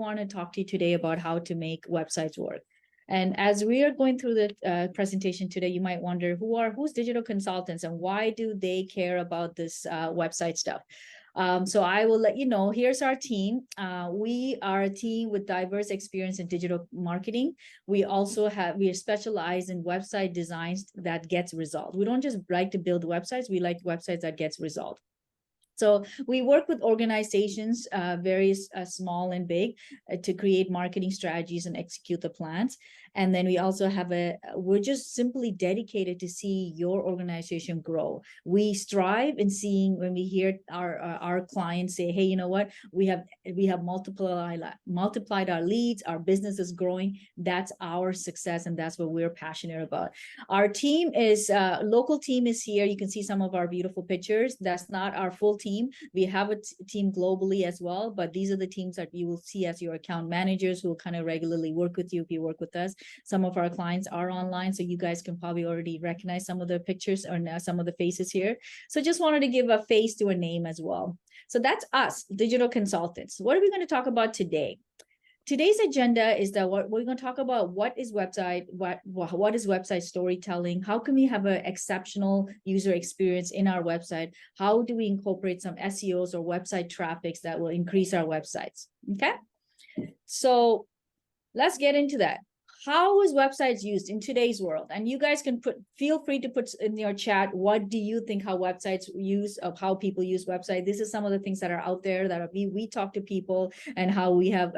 want to talk to you today about how to make websites work. And as we are going through the presentation today, you might wonder who's digital consultants and why do they care about this website stuff? So I will let you know, here's our team. We are a team with diverse experience in digital marketing. We are specialized in website designs that gets results. We don't just like to build websites, we like websites that gets results. So we work with organizations, various small and big, to create marketing strategies and execute the plans. And then we also we're just simply dedicated to see your organization grow. We strive in seeing when we hear our clients say, hey, you know what, we have multiplied our leads, our business is growing. That's our success, and that's what we're passionate about. Our team is local team is here. You can see some of our beautiful pictures. That's not our full team. We have a team globally as well, but these are the teams that you will see as your account managers who will kind of regularly work with you if you work with us. Some of our clients are online, so you guys can probably already recognize some of the pictures or some of the faces here. So just wanted to give a face to a name as well. So that's us, digital consultants. What are we going to talk about today? Today's agenda is that we're going to talk about what is website, what is website storytelling, how can we have an exceptional user experience in our website, how do we incorporate some SEOs or website traffics that will increase our websites, okay? So let's get into that. How is websites used in today's world? And you guys can feel free to put in your chat, what do you think how websites how people use websites? This is some of the things that are out there that we talk to people and how we have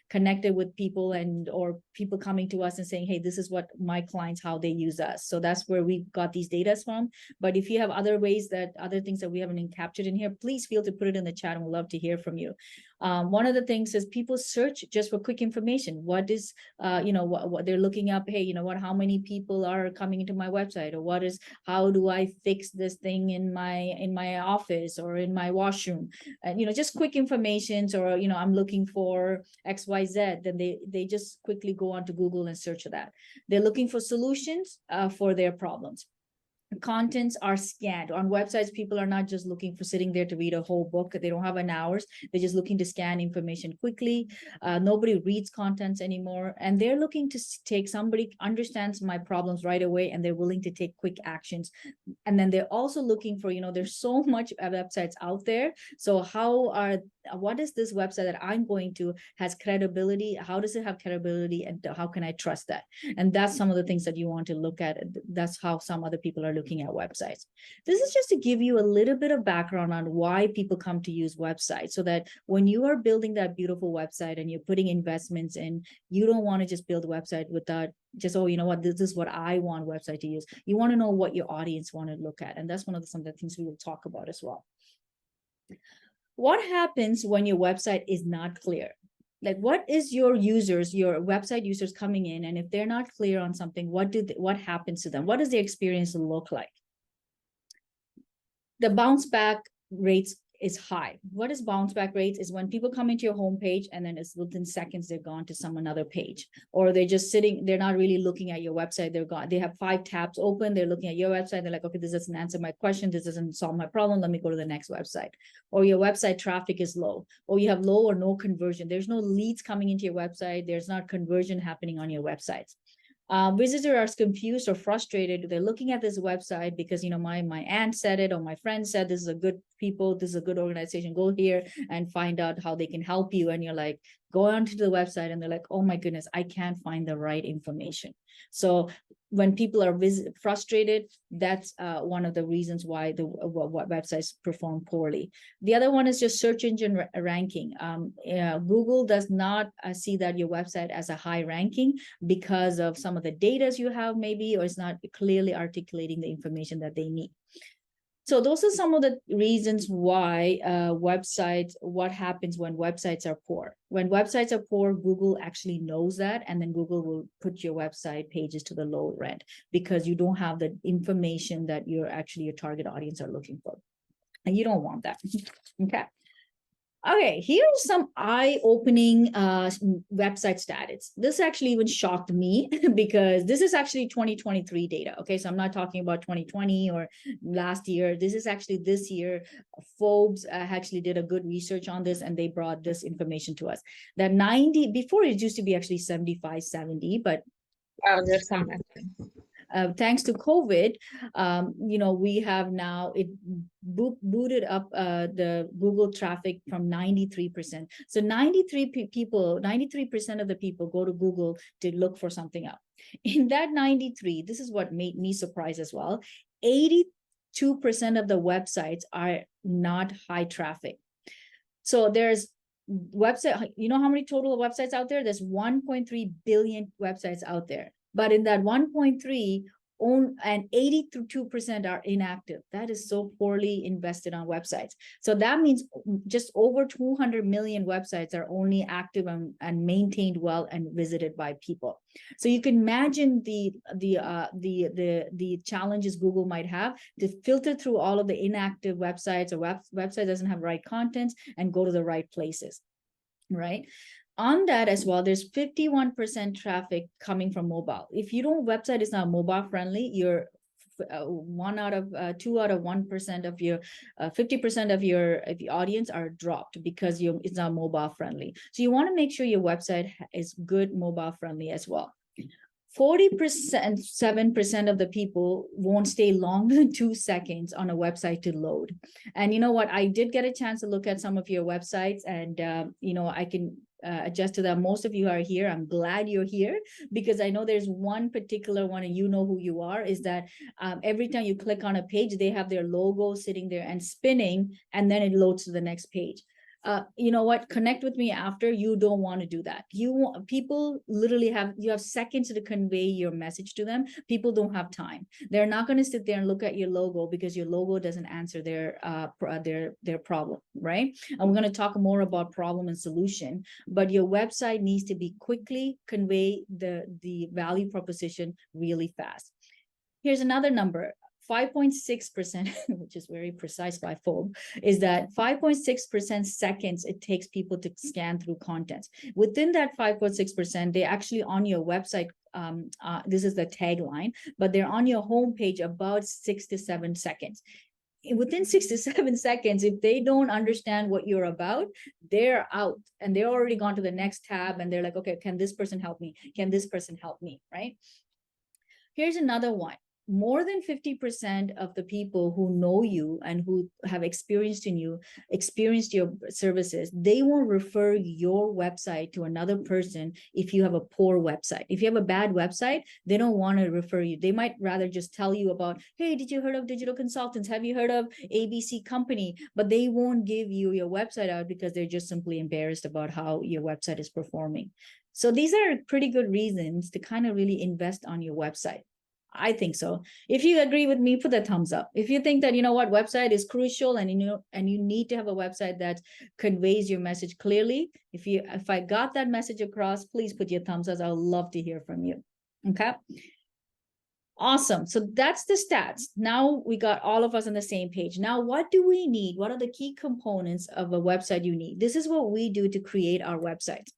connected with people or people coming to us and saying, hey, this is what my clients, how they use us. So that's where we got these data from. But if you have other ways other things that we haven't captured in here, please feel to put it in the chat and we'd love to hear from you. One of the things is people search just for quick information. What is, what they're looking up, hey, how many people are coming into my website, or how do I fix this thing in my office or in my washroom, and just quick information, or I'm looking for XYZ, then they just quickly go onto Google and search that. They're looking for solutions for their problems. Contents are scanned on websites. People are not just looking for sitting there to read a whole book. They don't have an hours. They're just looking to scan information quickly. Nobody reads contents anymore, and they're looking to take somebody understands my problems right away, and they're willing to take quick actions. And then they're also looking for, there's so much websites out there. So what is this website that I'm going to has credibility? How does it have credibility, and how can I trust that? And that's some of the things that you want to look at. That's how some other people are looking at websites. This is just to give you a little bit of background on why people come to use websites, so that when you are building that beautiful website and you're putting investments in, you don't want to just build a website without just, oh, you know what, this is what I want website to use. You want to know what your audience want to look at. And that's one of some of the things we will talk about as well. What happens when your website is not clear? Like, what is your website users coming in, and if they're not clear on something, what happens to them? What does their experience look like? The bounce back rates is high. What is bounce back rates? Is when people come into your homepage and then it's within seconds they're gone to another page, or they're just sitting, they're not really looking at your website. They're gone. They have 5 tabs open. They're looking at your website. They're like, okay, this doesn't answer my question. This doesn't solve my problem. Let me go to the next website. Or your website traffic is low, or you have low or no conversion. There's no leads coming into your website. There's not conversion happening on your websites. Visitors are confused or frustrated. They're looking at this website because, my aunt said it, or my friend said, this is a good people, this is a good organization, go here and find out how they can help you. And you're like, go onto the website and they're like, oh my goodness, I can't find the right information. So when people are frustrated, that's one of the reasons why what websites perform poorly. The other one is just search engine ranking. Google does not see that your website as a high ranking because of some of the data you have maybe, or it's not clearly articulating the information that they need. So those are some of the reasons why what happens when websites are poor. When websites are poor, Google actually knows that, and then Google will put your website pages to the low end because you don't have the information that your target audience are looking for. And you don't want that, okay? Okay, here's some eye-opening website stats. This actually even shocked me because this is actually 2023 data. Okay, so I'm not talking about 2020 or last year. This is actually this year. Forbes actually did a good research on this and they brought this information to us. That 90, before it used to be actually 75, 70, but there's some. thanks to COVID, we have now it booted up the Google traffic from 93%. So 93% of the people go to Google to look for something up. In that 93, this is what made me surprised as well. 82% of the websites are not high traffic. So there's website, you know how many total websites out there? There's 1.3 billion websites out there. But in that 1.3, and 82% are inactive. That is so poorly invested on websites. So that means just over 200 million websites are only active and maintained well and visited by people. So you can imagine the challenges Google might have to filter through all of the inactive websites or website doesn't have right content and go to the right places, right? On that as well, there's 51% traffic coming from mobile. If you don't, website is not mobile friendly, you're 2 out of 1% of your 50% of your audience are dropped because it's not mobile friendly. So you want to make sure your website is good mobile friendly as well. 40%, 7% of the people won't stay longer than 2 seconds on a website to load. And you know what? I did get a chance to look at some of your websites and, I can adjust to that. Most of you are here. I'm glad you're here because I know there's one particular one and you know who you are, is that every time you click on a page, they have their logo sitting there and spinning, and then it loads to the next page. You know what? Connect with me after. You don't want to do that. People literally you have seconds to convey your message to them. People don't have time. They're not going to sit there and look at your logo because your logo doesn't answer their problem, right? And we're going to talk more about problem and solution, but your website needs to be quickly convey the value proposition really fast. Here's another number. 5.6%, which is very precise by Forbes, is that 5.6% seconds it takes people to scan through content. Within that 5.6%, they actually on your website, this is the tagline, but they're on your homepage about 6 to 7 seconds. Within 6 to 7 seconds, if they don't understand what you're about, they're out and they're already gone to the next tab and they're like, okay, can this person help me? Can this person help me, right? Here's another one. More than 50% of the people who know you and who have experienced your services, they will refer your website to another person if you have a poor website. If you have a bad website, they don't want to refer you. They might rather just tell you about, hey, did you heard of digital consultants? Have you heard of ABC company? But they won't give you your website out because they're just simply embarrassed about how your website is performing. So these are pretty good reasons to kind of really invest on your website. I think so. If you agree with me, put a thumbs up. If you think that, you know what, website is crucial and you need to have a website that conveys your message clearly. If I got that message across, please put your thumbs up. I would love to hear from you. Okay. Awesome. So that's the stats. Now we got all of us on the same page. Now, what do we need? What are the key components of a website you need? This is what we do to create our websites.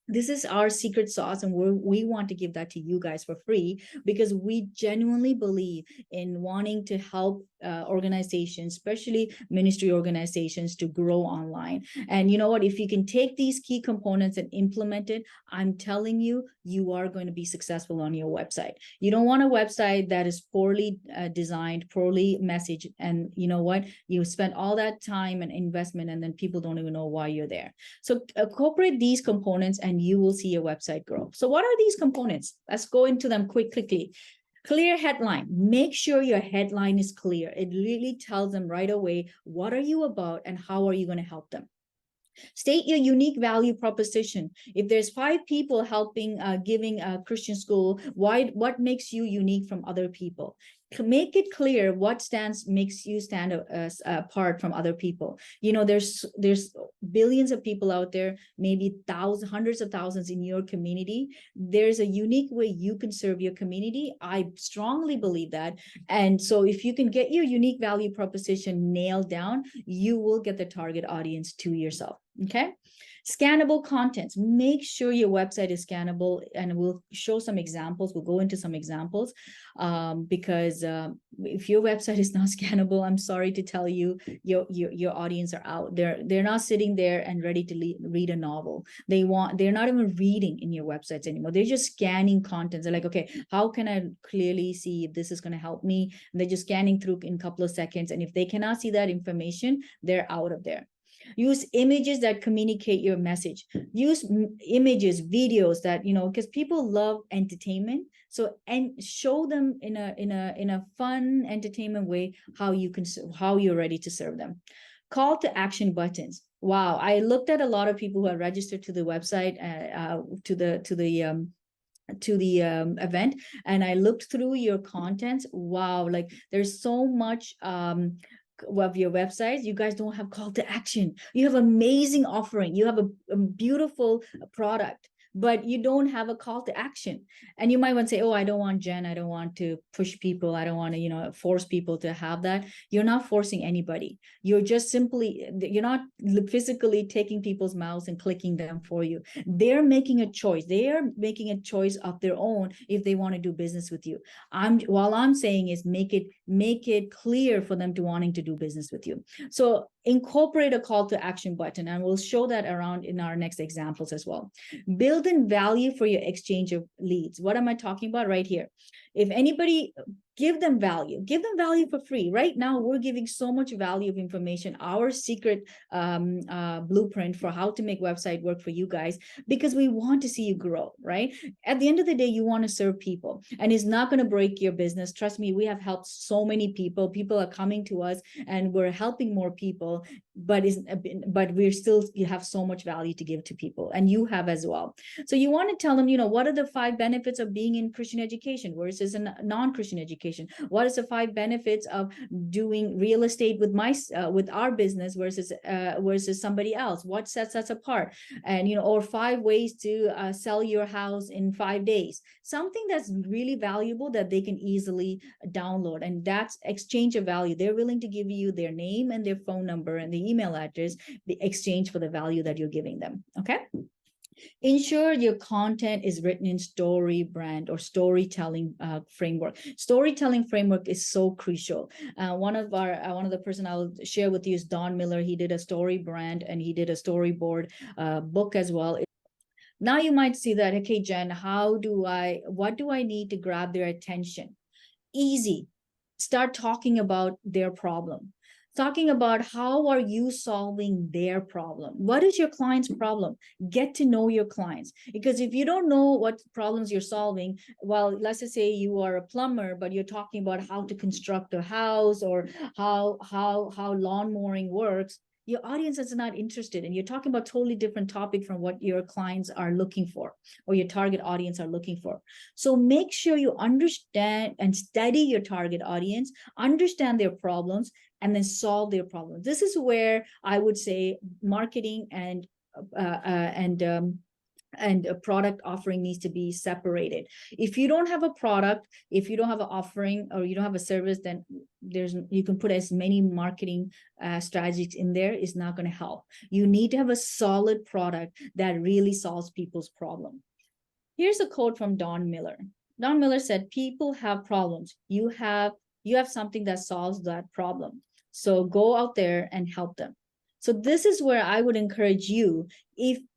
This is our secret sauce, and we want to give that to you guys for free because we genuinely believe in wanting to help organizations, especially ministry organizations, to grow online. And you know what? If you can take these key components and implement it, I'm telling you, you are going to be successful on your website. You don't want a website that is poorly designed, poorly messaged, and you know what? You spend all that time and investment, and then people don't even know why you're there. So incorporate these components and you will see your website grow. So what are these components? Let's go into them quickly. Clear headline. Make sure your headline is clear. It really tells them right away, what are you about and how are you going to help them? State your unique value proposition. If there's 5 people helping giving a Christian school, what makes you unique from other people? make it clear what makes you stand apart from other people. There's billions of people out there, maybe thousands, hundreds of thousands in your community. There's a unique way you can serve your community. I strongly believe that. And so if you can get your unique value proposition nailed down, you will get the target audience to yourself. Okay. Scannable contents. Make sure your website is scannable, and we'll show some examples. We'll go into some examples because if your website is not scannable, I'm sorry to tell you, your audience are out. They're not sitting there and ready to read a novel. They're not even reading in your websites anymore. They're just scanning contents. They're like, okay, how can I clearly see if this is going to help me? And they're just scanning through in a couple of seconds. And if they cannot see that information, they're out of there. Use images that communicate your message. Use images, videos that, because people love entertainment. So, and show them in a fun entertainment way how you're ready to serve them. Call to action buttons. Wow, I looked at a lot of people who are registered to the website, to the event, and I looked through your contents. Wow, like there's so much of your websites, you guys don't have call to action. You have amazing offering, you have a beautiful product, but you don't have a call to action. And you might want to say, oh, I don't want Jen, I don't want to push people, I don't want to force people to have that. You're not forcing anybody. You're just simply, you're not physically taking people's mouths and clicking them for you. They're making a choice. They are making a choice of their own if they want to do business with you. While I'm saying is make it clear for them to wanting to do business with you. So incorporate a call to action button, and we'll show that around in our next examples as well. Build in value for your exchange of leads. What am I talking about right here? If anybody, give them value for free. Right now, we're giving so much value of information, our secret blueprint for how to make website work for you guys, because we want to see you grow, right? At the end of the day, you want to serve people, and it's not going to break your business. Trust me, we have helped so many people. People are coming to us and we're helping more people, but we're still, you have so much value to give to people, and you have as well. So you want to tell them, what are the 5 benefits of being in Christian education versus a non-Christian education? What is the 5 benefits of doing real estate with our business versus somebody else? What sets us apart? And or 5 ways to sell your house in 5 days. Something that's really valuable that they can easily download, and that's exchange of value. They're willing to give you their name and their phone number and the email address, the exchange for the value that you're giving them. Okay. Ensure your content is written in story brand or storytelling framework. Storytelling framework is so crucial. One of the person I'll share with you is Don Miller. He did a story brand and he did a storyboard book as well. Now you might see that, okay, Jen, what do I need to grab their attention? Easy. Start talking about their problem. Talking about how are you solving their problem? What is your client's problem? Get to know your clients, because if you don't know what problems you're solving, well, let's just say you are a plumber, but you're talking about how to construct a house or how lawn mowing works, your audience is not interested, and you're talking about totally different topic from what your clients are looking for or your target audience are looking for. So make sure you understand and study your target audience, understand their problems, and then solve their problems. This is where I would say marketing and a product offering needs to be separated. If you don't have a product, if you don't have an offering, or you don't have a service, then you can put as many marketing strategies in there, is not going to help. You need to have a solid product that really solves people's problem. Here's a quote from Don Miller. Don Miller said, people have problems. You have something that solves that problem. So go out there and help them. So this is where I would encourage you,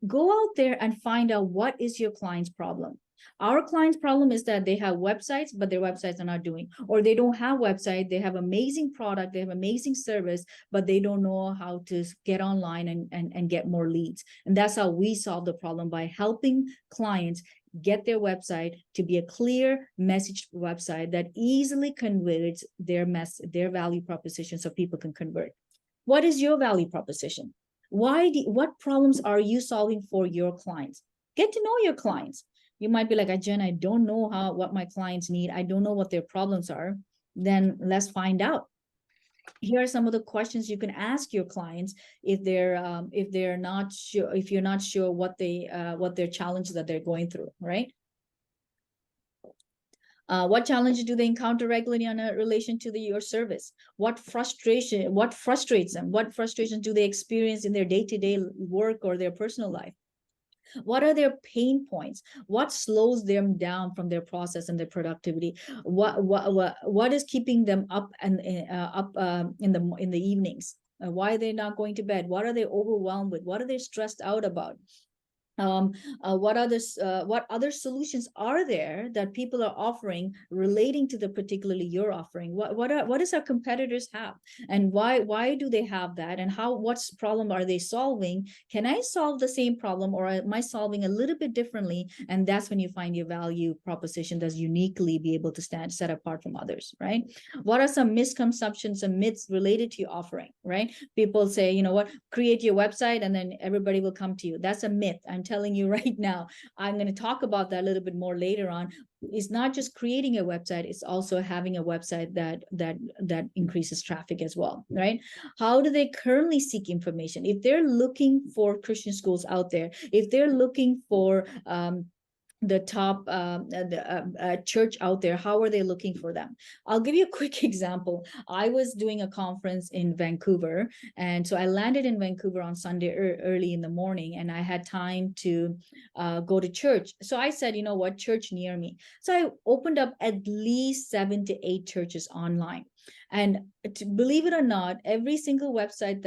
go out there and find out what is your client's problem. Our client's problem is that they have websites, but their websites are not doing, or they don't have website, they have amazing product, they have amazing service, but they don't know how to get online and get more leads. And that's how we solve the problem, by helping clients get their website to be a clear messaged website that easily converts their value proposition so people can convert. What is your value proposition? What problems are you solving for your clients? Get to know your clients. You might be like, Jen, I don't know what my clients need. I don't know what their problems are. Then let's find out. Here are some of the questions you can ask your clients if they're not sure, if you're not sure what their challenges that they're going through, right? What challenges do they encounter regularly in relation to your service? What frustrates them? What frustrations do they experience in their day-to-day work or their personal life? What are their pain points? What slows them down from their process and their productivity? What is keeping them up and in the evenings? Why are they not going to bed? What are they overwhelmed with? What are they stressed out about? What other solutions are there that people are offering relating to the particularly you're offering? What does our competitors have, and why do they have that, and what's problem are they solving? Can I solve the same problem, or am I solving a little bit differently? And that's when you find your value proposition that's uniquely be able to set apart from others, right? What are some misconceptions and myths related to your offering, right? People say, you know what, create your website and then everybody will come to you. That's a myth. I'm telling you right now. I'm going to talk about that a little bit more later on. It's not just creating a website, it's also having a website that increases traffic as well, right? How do they currently seek information? If they're looking for Christian schools out there, if they're looking for the top church out there, how are they looking for them? I'll give you a quick example. I was doing a conference in Vancouver, and so I landed in Vancouver on Sunday early in the morning, and I had time to go to church. So I said, you know what, church near me. So I opened up at least 7 to 8 churches online. And believe it or not, every single website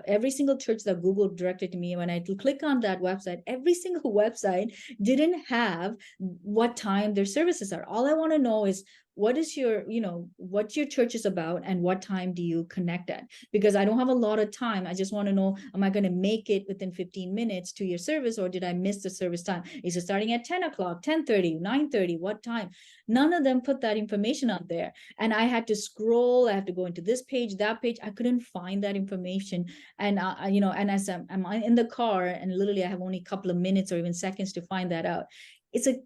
every single church that Google directed to me, when I click on that website, every single website didn't have what time their services are. All I want to know is what is your, what your church is about and what time do you connect at? Because I don't have a lot of time. I just want to know, am I going to make it within 15 minutes to your service, or did I miss the service time? Is it starting at 10 o'clock, 10:30, 9:30? What time? None of them put that information out there. And I had to scroll. I have to go into this page, that page. I couldn't find that information. And, and as I'm in the car and literally I have only a couple of minutes or even seconds to find that out. It's a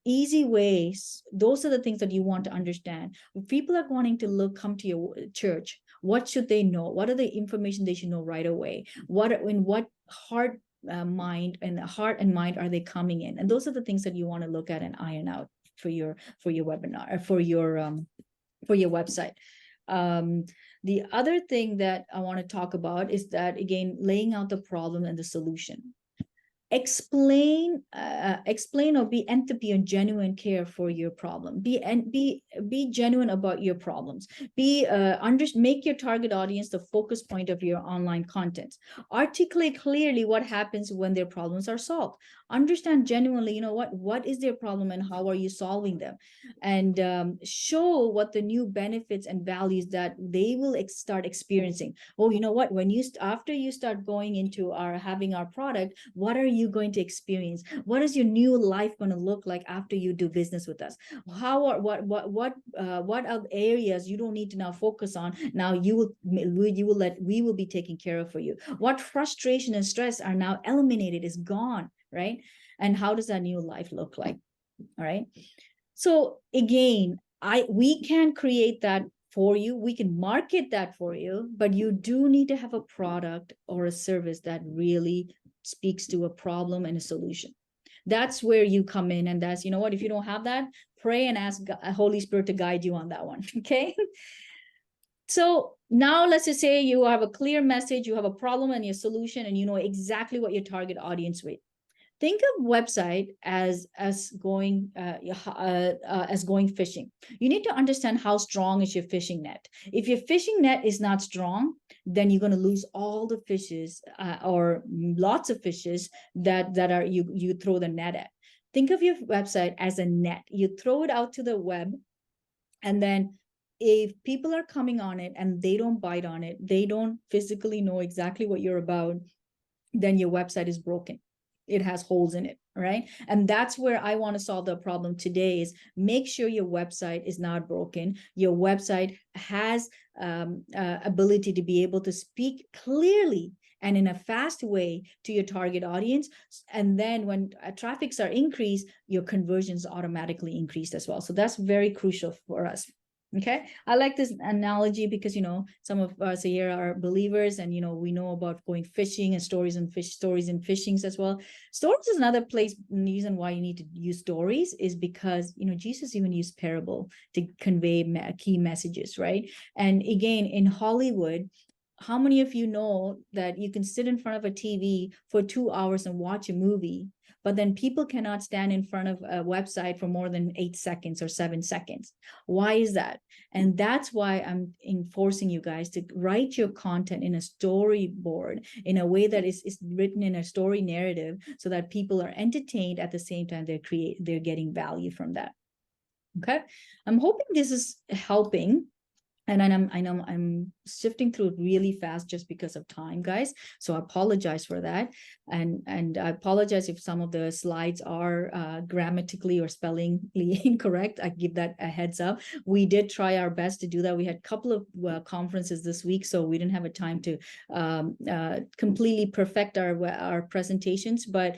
easy ways. Those are the things that you want to understand. If people are wanting to come to your church, what should they know? What are the information they should know right away? What heart mind are they coming in? And those are the things that you want to look at and iron out for your webinar, or for your website. The other thing that I want to talk about is that, again, laying out the problem and the solution. Explain or be empathy and genuine care for your problem. Be genuine about your problems. Make your target audience the focus point of your online content. Articulate clearly what happens when their problems are solved. Understand genuinely, what is their problem and how are you solving them, and show what the new benefits and values that they will start experiencing. Oh, you know what, after you start going into having our product, what are you going to experience? What is your new life going to look like after you do business with us? What are areas you don't need to now focus on? Now we will be taking care of for you. What frustration and stress are now eliminated, is gone, right? And how does that new life look like? All right. So again, we can create that for you. We can market that for you, but you do need to have a product or a service that really speaks to a problem and a solution. That's where you come in. And that's, if you don't have that, pray and ask Holy Spirit to guide you on that one. Okay. So now let's just say you have a clear message, you have a problem and your solution, and you know exactly what your target audience with. Think of website as going fishing. You need to understand how strong is your fishing net. If your fishing net is not strong, then you're going to lose all the fishes or lots of fishes that are you throw the net at. Think of your website as a net. You throw it out to the web, and then if people are coming on it and they don't bite on it, they don't physically know exactly what you're about, then your website is broken. It has holes in it, right? And that's where I want to solve the problem today, is make sure your website is not broken. Your website has ability to be able to speak clearly and in a fast way to your target audience. And then when traffics are increased, your conversions automatically increased as well. So that's very crucial for us. Okay, I like this analogy because some of us here are believers, and we know about going fishing and stories and fishings as well. Stories is another reason why you need to use stories is because Jesus even used parable to convey key messages, right? And again, in Hollywood, how many of you know that you can sit in front of a TV for 2 hours and watch a movie, but then people cannot stand in front of a website for more than 8 seconds or 7 seconds? Why is that? And that's why I'm enforcing you guys to write your content in a storyboard in a way that is written in a story narrative, so that people are entertained at the same time they're getting value from that. Okay, I'm hoping this is helping. And I know I'm shifting through it really fast just because of time, guys. So I apologize for that. And I apologize if some of the slides are grammatically or spellingly incorrect. I give that a heads up. We did try our best to do that. We had a couple of conferences this week, so we didn't have a time to completely perfect our presentations. But,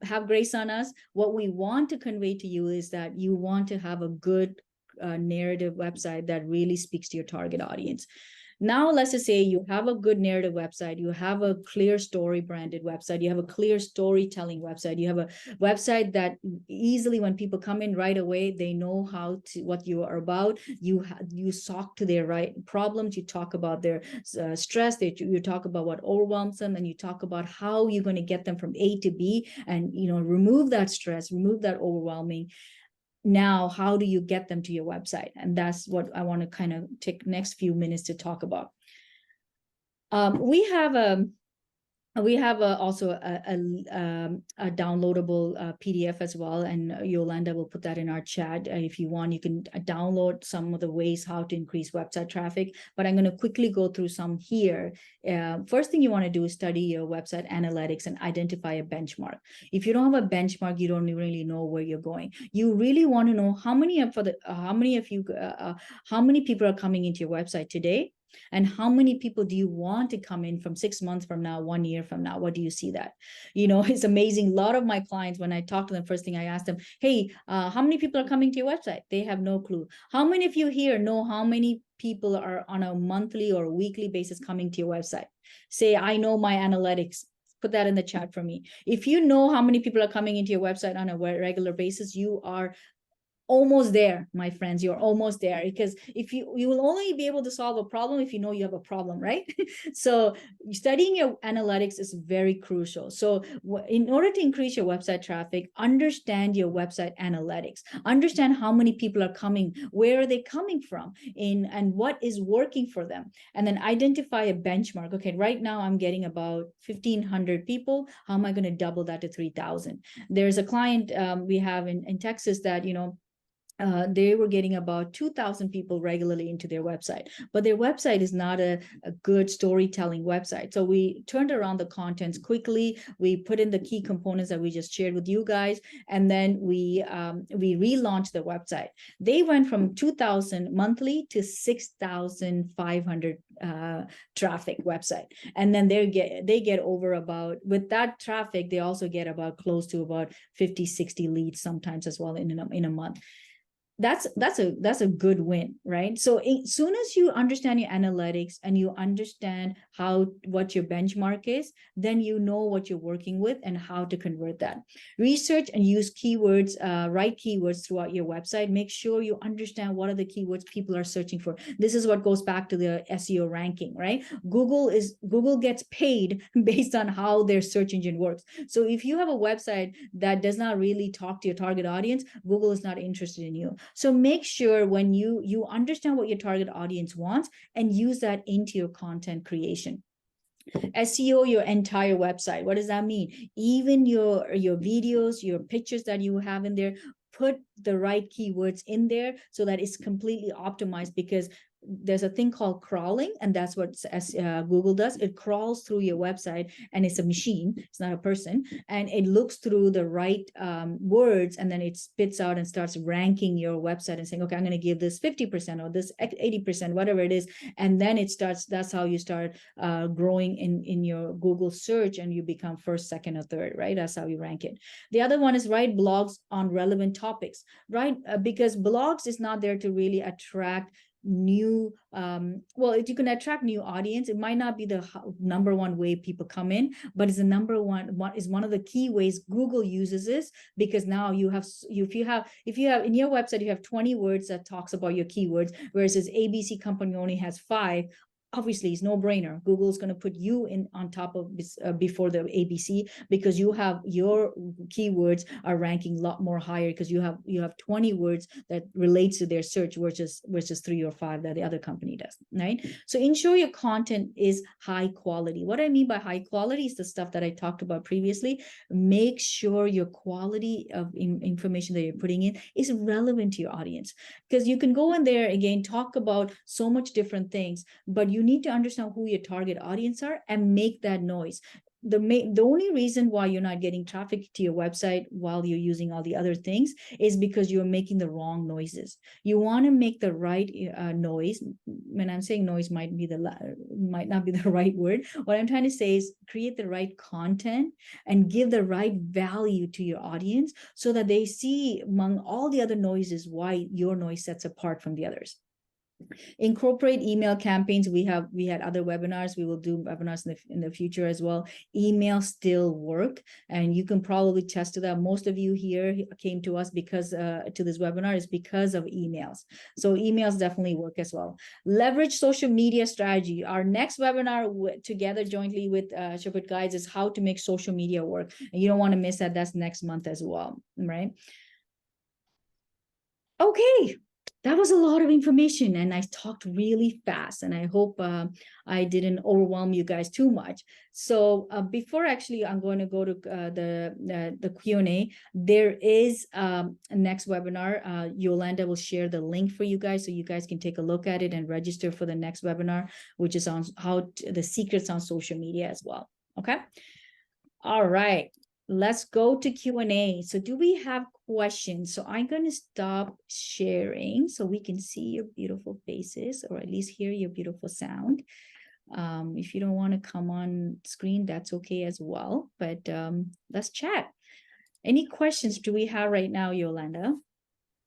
have grace on us. What we want to convey to you is that you want to have a good narrative website that really speaks to your target audience. Now, let's just say you have a good narrative website, you have a clear story branded website, you have a clear storytelling website, you have a website that easily, when people come in right away, they know what you are about. You talk to their right problems, you talk about their stress, you talk about what overwhelms them, and you talk about how you're going to get them from A to B, and remove that stress, remove that overwhelming. Now, how do you get them to your website? And that's what I want to kind of take next few minutes to talk about. We have also a downloadable PDF as well, and Yolanda will put that in our chat. If you want, you can download some of the ways how to increase website traffic, but I'm going to quickly go through some here. First thing you want to do is study your website analytics and identify a benchmark. If you don't have a benchmark, you don't really know where you're going. You really want to know how many people are coming into your website today, and how many people do you want to come in from 6 months from now, 1 year from now? What do you see that? It's amazing. A lot of my clients, when I talk to them, first thing I ask them, hey, how many people are coming to your website? They have no clue. How many of you here know how many people are on a monthly or weekly basis coming to your website? Say, I know my analytics. Put that in the chat for me. If you know how many people are coming into your website on a regular basis, you are almost there, my friends. You're almost there, because if you will only be able to solve a problem if you know you have a problem, right? So studying your analytics is very crucial. So in order to increase your website traffic, understand your website analytics, understand how many people are coming, where are they coming from, and what is working for them, and then identify a benchmark. Okay, right now I'm getting about 1,500 people. How am I going to double that to 3,000? There's a client we have in Texas that they were getting about 2,000 people regularly into their website, but their website is not a good storytelling website. So we turned around the contents quickly. We put in the key components that we just shared with you guys, and then we relaunched the website. They went from 2,000 monthly to 6,500 traffic website, and then they get over about, with that traffic, they also get about close to about 50, 60 leads sometimes as well in a month. That's a good win, right? So as soon as you understand your analytics and you understand what your benchmark is, then you know what you're working with and how to convert that. Research and use keywords, write keywords throughout your website. Make sure you understand what are the keywords people are searching for. This is what goes back to the SEO ranking, right? Google gets paid based on how their search engine works. So if you have a website that does not really talk to your target audience, Google is not interested in you. So make sure when you understand what your target audience wants and use that into your content creation. SEO your entire website. What does that mean? Even your videos, your pictures that you have in there, put the right keywords in there so that it's completely optimized, because there's a thing called crawling, and that's what Google does. It crawls through your website, and it's a machine, it's not a person, and it looks through the right words, and then it spits out and starts ranking your website and saying, okay, I'm going to give this 50% or this 80%, whatever it is. And then it starts, that's how you start growing in your Google search, and you become first, second, or third, right? That's how you rank it. The other one is write blogs on relevant topics, right? Because blogs is not there to really attract new well, if you can attract new audience, it might not be the number one way people come in, but it's the number one is one of the key ways Google uses this, because now you have, if you have in your website, you have 20 words that talks about your keywords, whereas this ABC company only has 5. Obviously it's no brainer. Google's going to put you in on top of this, before the ABC, because you have your keywords are ranking a lot more higher, because you have 20 words that relates to their search, which is 3 or 5 that the other company does, right? So ensure your content is high quality. What I mean by high quality is the stuff that I talked about previously. Make sure your quality of information that you're putting in is relevant to your audience, because you can go in there again, talk about so much different things, but you need to understand who your target audience are and make that noise. The only reason why you're not getting traffic to your website while you're using all the other things is because you're making the wrong noises. You want to make the right noise. When I'm saying noise, might not be the right word. What I'm trying to say is create the right content and give the right value to your audience, so that they see among all the other noises why your noise sets apart from the others. Incorporate email campaigns. We had other webinars. We will do webinars in the future as well. Email still work, and you can probably test to that. Most of you here came to us because to this webinar is because of emails. So emails definitely work as well. Leverage social media strategy. Our next webinar together jointly with Shepherd Guides is how to make social media work. And you don't want to miss that. That's next month as well, right? Okay. That was a lot of information, and I talked really fast, and I hope I didn't overwhelm you guys too much. So before actually I'm going to go to the Q&A, there is a next webinar. Yolanda will share the link for you guys, so you guys can take a look at it and register for the next webinar, which is on the secrets on social media as well. Okay. All right. Let's go to Q&A. So do we have questions? So I'm going to stop sharing so we can see your beautiful faces, or at least hear your beautiful sound. If you don't want to come on screen, that's okay as well. But let's chat. Any questions do we have right now, Yolanda?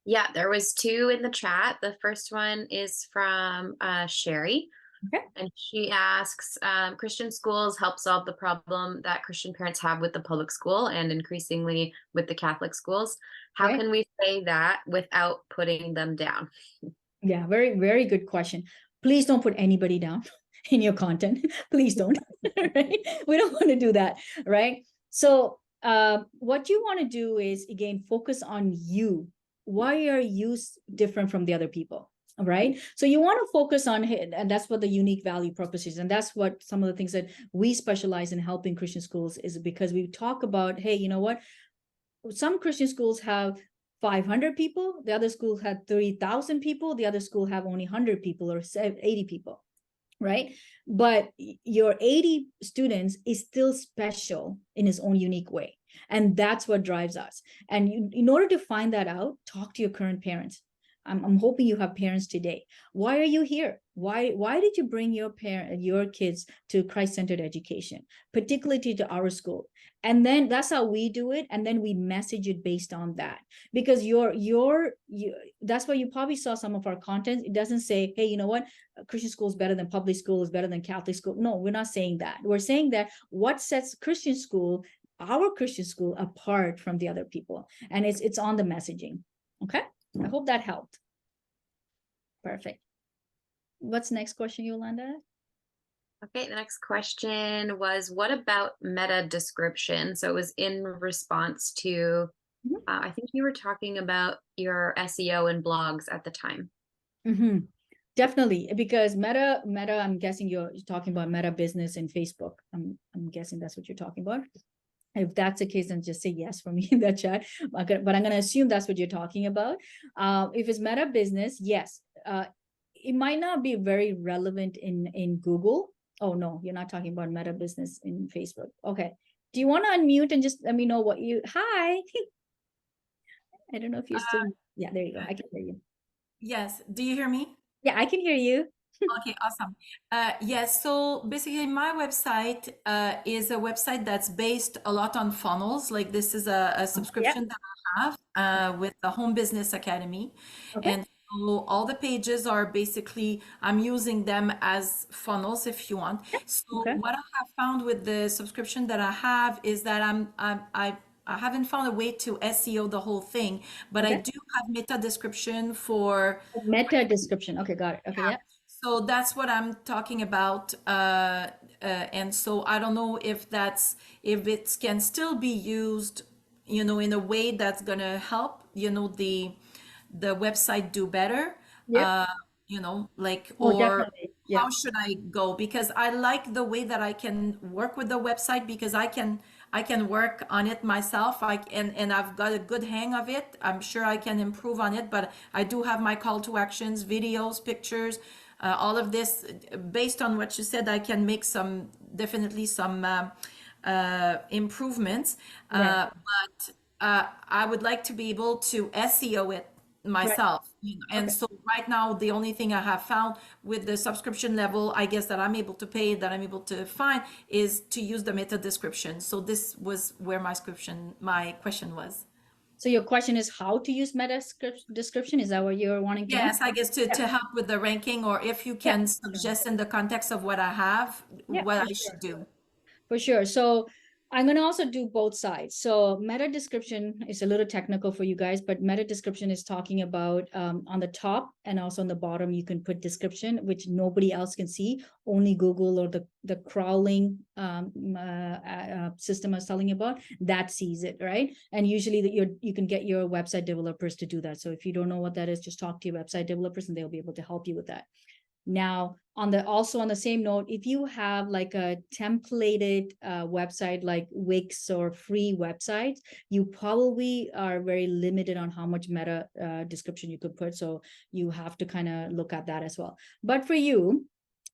Yeah, there was 2 in the chat. The first one is from Sherry. Okay. And she asks, Christian schools help solve the problem that Christian parents have with the public school and increasingly with the Catholic schools. How can we say that without putting them down? Yeah, very, very good question. Please don't put anybody down in your content. Please don't. Right? We don't want to do that, right? So what you want to do is, again, focus on you. Why are you different from the other people? Right? So you want to focus on, and that's what the unique value proposition, and that's what some of the things that we specialize in helping Christian schools is, because we talk about, hey, you know what? Some Christian schools have 500 people, the other school had 3,000 people, the other school have only 100 people or 80 people, right? But your 80 students is still special in its own unique way. And that's what drives us. And in order to find that out, talk to your current parents. I'm hoping you have parents today. Why are you here? Why did you bring your kids to Christ-centered education, particularly to our school? And then that's how we do it. And then we message it based on that, because that's why you probably saw some of our content. It doesn't say, hey, you know what? Christian school is better than public school, is better than Catholic school. No, we're not saying that. We're saying that what sets Christian school, our Christian school, apart from the other people. And it's on the messaging. Okay. I hope that helped. Perfect. What's next question, Yolanda? Okay, the next question was, what about meta description? So it was in response to, I think you were talking about your SEO and blogs at the time. Definitely, because meta, I'm guessing you're talking about Meta Business and Facebook. I'm guessing that's what you're talking about. If that's the case, then just say yes for me in that chat. But I'm going to assume that's what you're talking about. If it's Meta Business, yes. it might not be very relevant in Google. Oh no, you're not talking about Meta Business in Facebook. Okay. Do you want to unmute and just let me know what you, hi. I don't know if you're still, yeah, there you go. I can hear you. Yes. Do you hear me? Yeah, I can hear you. Okay, awesome. Yes, so basically my website is a website that's based a lot on funnels. Like this is a Yeah. subscription that I have with the Home Business Academy. Okay. And so all the pages are basically, I'm using them as funnels if you want. So Okay. what I have found with the subscription that I have is that I haven't found a way to SEO the whole thing, but I Okay. do have meta description for Meta description. Okay, got it. Okay, yeah. so that's what I'm talking about. And so I don't know if if it can still be used, in a way that's gonna help, the website do better. Yep. Like, Oh, or definitely. Yeah. how should I go? Because I like the way that I can work with the website because I can work on it myself. And I've got a good hang of it. I'm sure I can improve on it, but I do have my call to actions, videos, pictures, all of this. Based on what you said, I can make definitely some improvements. Right. But I would like to be able to SEO it Right. myself. And Okay. so right now, the only thing I have found with the subscription level, I guess that I'm able to pay, that I'm able to find, is to use the meta description. So this was where my question was. So your question is how to use meta description? Is that what you're wanting to know? Yes, I guess to, Yeah. to help with the ranking, or if you Yeah. can suggest in the context of what I have, Yeah, what for I sure. should do. For sure. So I'm going to also do both sides. So meta description is a little technical for you guys, but meta description is talking about on the top and also on the bottom, you can put description, which nobody else can see. Only Google or the crawling system I was telling you about, that sees it, right? And usually you can get your website developers to do that. So if you don't know what that is, just talk to your website developers and they'll be able to help you with that. Now, also on the same note, if you have like a templated website like Wix or free websites, you probably are very limited on how much meta description you could put. So you have to kind of look at that as well. But for you,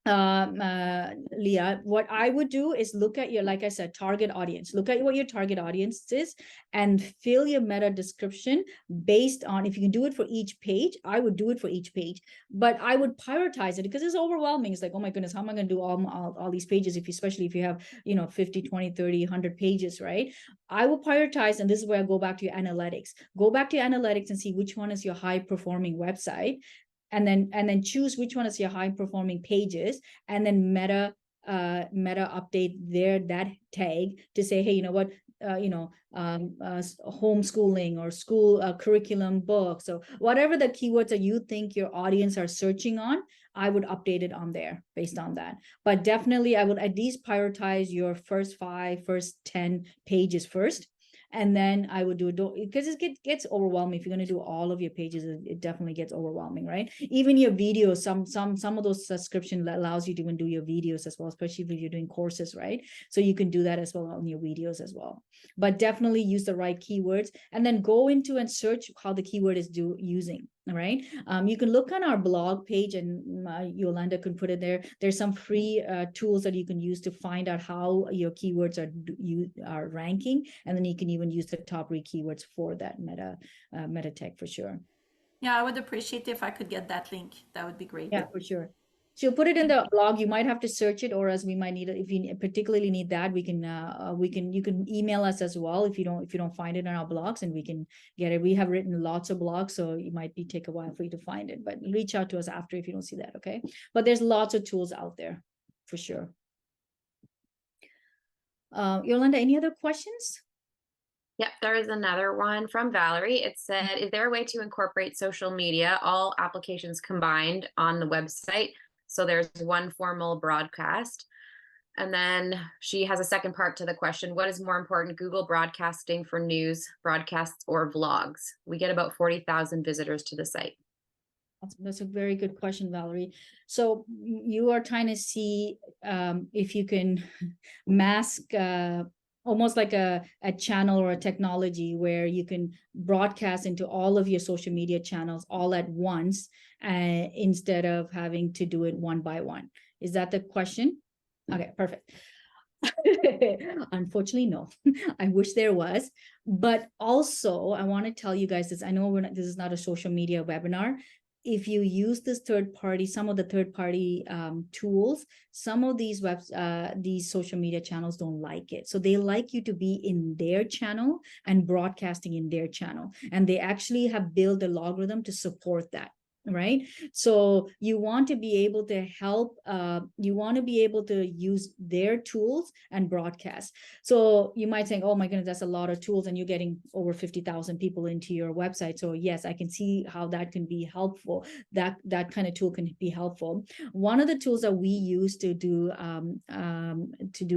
Leah, what I would do is look at your, like I said, target audience. Look at what your target audience is and fill your meta description based on, if you can do it for each page, I would do it for each page, but I would prioritize it because it's overwhelming. It's like, oh my goodness, how am I going to do all these pages? Especially if you have, 50, 20, 30, 100 pages, right? I will prioritize. And this is where I go back to your analytics. Go back to your analytics and see which one is your high performing website, and then choose which one is your high performing pages, and then meta update that tag to say, hey, you know what, homeschooling or school curriculum books, or whatever the keywords that you think your audience are searching on, I would update it on there based on that. But definitely I would at least prioritize your first 10 pages first, and then I would do it because it gets overwhelming. If you're going to do all of your pages, it definitely gets overwhelming, right? Even your videos, some of those subscription allows you to even do your videos as well, especially if you're doing courses, right? So you can do that as well on your videos as well. But definitely use the right keywords, and then go into and search how the keyword is using. All right. You can look on our blog page, and Yolanda can put it there. There's some free tools that you can use to find out how your keywords are ranking, and then you can even use the top 3 keywords for that meta tech for sure. Yeah, I would appreciate if I could get that link. That would be great. Yeah, for sure. So put it in the blog. You might have to search it, or as we might need it. If you particularly need that, you can email us as well if you don't find it in our blogs, and we can get it. We have written lots of blogs, so it might take a while for you to find it, but reach out to us after if you don't see that. Okay. But there's lots of tools out there for sure. Yolanda, any other questions? Yep, there is another one from Valerie. It said, is there a way to incorporate social media, all applications combined, on the website? So there's one formal broadcast. And then she has a second part to the question. What is more important, Google broadcasting for news broadcasts or vlogs? We get about 40,000 visitors to the site. That's a very good question, Valerie. So you are trying to see if you can mask almost like a channel or a technology where you can broadcast into all of your social media channels all at once, instead of having to do it one by one. Is that the question? Okay, perfect. Unfortunately, no. I wish there was. But also, I want to tell you guys this. I know this is not a social media webinar. If you use this third party, some of the third party tools, some of these these social media channels don't like it. So they like you to be in their channel and broadcasting in their channel. And they actually have built a logarithm to support that. Right. So you want to be able to help, you want to be able to use their tools and broadcast. So you might think, oh my goodness, that's a lot of tools, and you're getting over 50,000 people into your website. So yes, I can see how that can be helpful. That kind of tool can be helpful. One of the tools that we use to do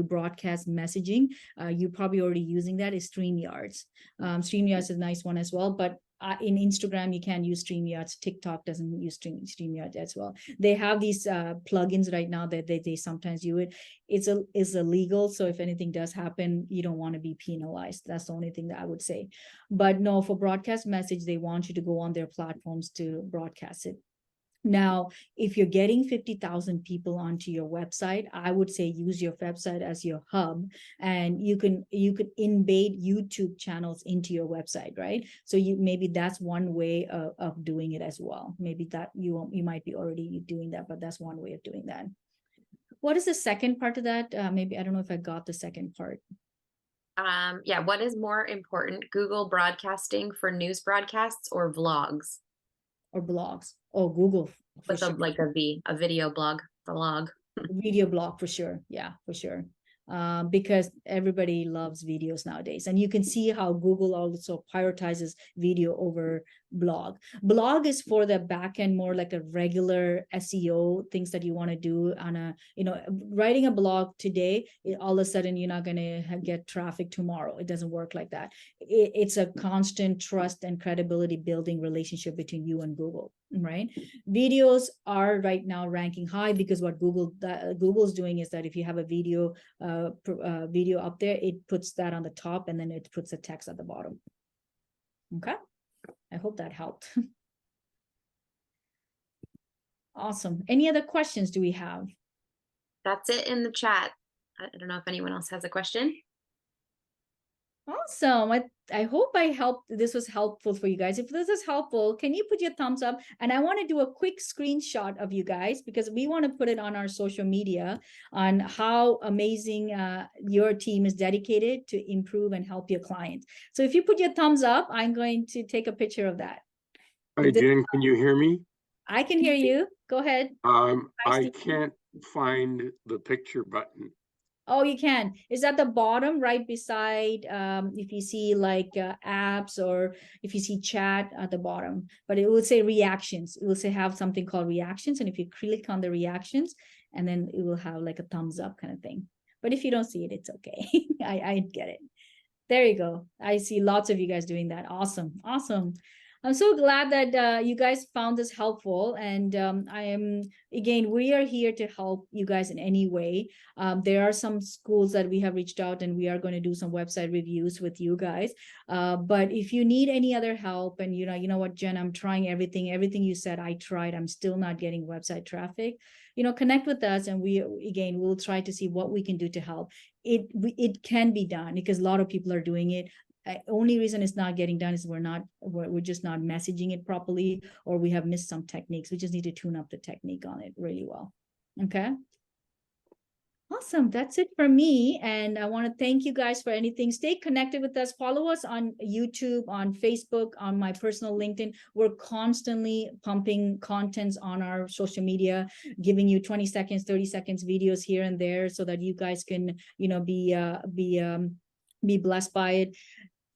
broadcast messaging, you're probably already using that, is StreamYards. StreamYards is a nice one as well, but in Instagram, you can use StreamYards. TikTok doesn't use StreamYards as well. They have these plugins right now that they sometimes use it. It's illegal. So if anything does happen, you don't want to be penalized. That's the only thing that I would say. But no, for broadcast message, they want you to go on their platforms to broadcast it. Now, if you're getting 50,000 people onto your website, I would say use your website as your hub, and you could embed YouTube channels into your website, right? So maybe that's one way of doing it as well. Maybe that you might be already doing that, but that's one way of doing that. What is the second part of that? Maybe I don't know if I got the second part. Yeah, what is more important, Google broadcasting for news broadcasts or vlogs? Or blogs. Oh, Google. With a video blog, vlog. Video blog for sure. Yeah, for sure. Because everybody loves videos nowadays. And you can see how Google also prioritizes video over blog. Blog is for the back end, more like a regular SEO things that you want to do on a, writing a blog today, all of a sudden you're not going to get traffic tomorrow. It doesn't work like that. It's a constant trust and credibility building relationship between you and Google, right? Videos are right now ranking high because what Google's doing is that if you have a video up there, it puts that on the top and then it puts the text at the bottom. Okay, I hope that helped. Awesome. Any other questions do we have? That's it in the chat. I don't know if anyone else has a question. Awesome. I hope this was helpful for you guys. If this is helpful, can you put your thumbs up? And I want to do a quick screenshot of you guys because we want to put it on our social media on how amazing your team is dedicated to improve and help your clients. So if you put your thumbs up, I'm going to take a picture of that. Hi, Jen, can you hear me? I can hear you. Go ahead. I can't find the picture button. Oh, you can. It's at the bottom, right beside, if you see like apps, or if you see chat at the bottom, but it will say reactions. It will say have something called reactions. And if you click on the reactions, and then it will have like a thumbs up kind of thing. But if you don't see it, it's okay. I get it. There you go. I see lots of you guys doing that. Awesome. Awesome. I'm so glad that you guys found this helpful. And again, we are here to help you guys in any way. There are some schools that we have reached out, and we are going to do some website reviews with you guys. But if you need any other help, and you know what, Jen, I'm trying everything you said, I tried, I'm still not getting website traffic, connect with us, and we'll try to see what we can do to help. It can be done because a lot of people are doing it. Only reason it's not getting done is we're just not messaging it properly, or we have missed some techniques. We just need to tune up the technique on it really well. Okay. Awesome. That's it for me. And I want to thank you guys for anything. Stay connected with us. Follow us on YouTube, on Facebook, on my personal LinkedIn. We're constantly pumping contents on our social media, giving you 20 seconds, 30 seconds videos here and there so that you guys can, be blessed by it.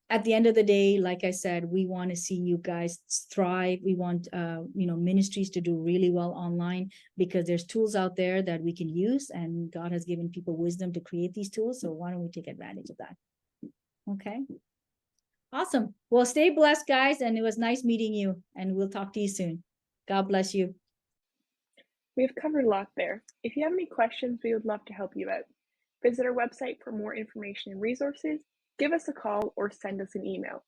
At the end of the day, like I said, we want to see you guys thrive. We want, ministries to do really well online, because there's tools out there that we can use, and God has given people wisdom to create these tools. So why don't we take advantage of that? Okay. Awesome. Well, stay blessed, guys. And it was nice meeting you, and we'll talk to you soon. God bless you. We've covered a lot there. If you have any questions, we would love to help you out. Visit our website for more information and resources, give us a call, or send us an email.